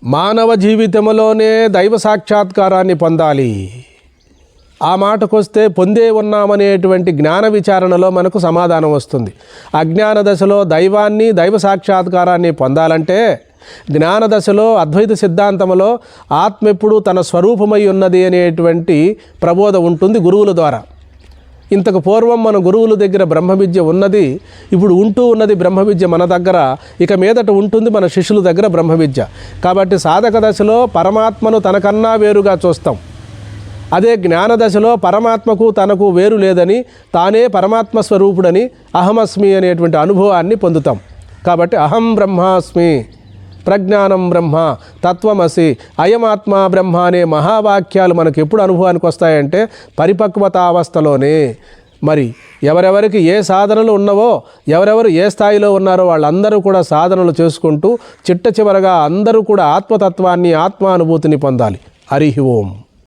మానవ జీవితంలోనే దైవ సాక్షాత్కారాన్ని పొందాలి. ఆ మాటకొస్తే పొందే ఉన్నామనేటువంటి జ్ఞాన విచారణలో మనకు సమాధానం వస్తుంది. అజ్ఞాన దశలో దైవాన్ని దైవ సాక్షాత్కారాన్ని పొందాలంటే జ్ఞాన దశలో అద్వైత సిద్ధాంతంలో ఆత్మ ఎప్పుడూ తన స్వరూపమై ఉన్నది అనేటువంటి ప్రబోధ ఉంటుంది గురువుల ద్వారా. ఇంతకు పూర్వం మన గురువుల దగ్గర బ్రహ్మ విద్య ఉన్నది, ఇప్పుడు ఉంటూ ఉన్నది బ్రహ్మ విద్య మన దగ్గర, ఇక మీదట ఉంటుంది మన శిష్యుల దగ్గర బ్రహ్మ విద్య. కాబట్టి సాధక దశలో పరమాత్మను తనకన్నా వేరుగా చూస్తాం. అదే జ్ఞాన దశలో పరమాత్మకు తనకు వేరు లేదని, తానే పరమాత్మ స్వరూపుడని అహమస్మి అనేటువంటి అనుభవాన్ని పొందుతాం. కాబట్టి అహం బ్రహ్మాస్మి, ప్రజ్ఞానం బ్రహ్మ, తత్వమసి, అయమాత్మ బ్రహ్మ అనే మహావాక్యాలు మనకు ఎప్పుడు అనుభవానికి వస్తాయంటే పరిపక్వతావస్థలోనే. మరి ఎవరెవరికి ఏ సాధనలు ఉన్నవో, ఎవరెవరు ఏ స్థాయిలో ఉన్నారో వాళ్ళందరూ కూడా సాధనలు చేసుకుంటూ చిట్ట చివరగా అందరూ కూడా ఆత్మతత్వాన్ని, ఆత్మానుభూతిని పొందాలి. హరి ఓం.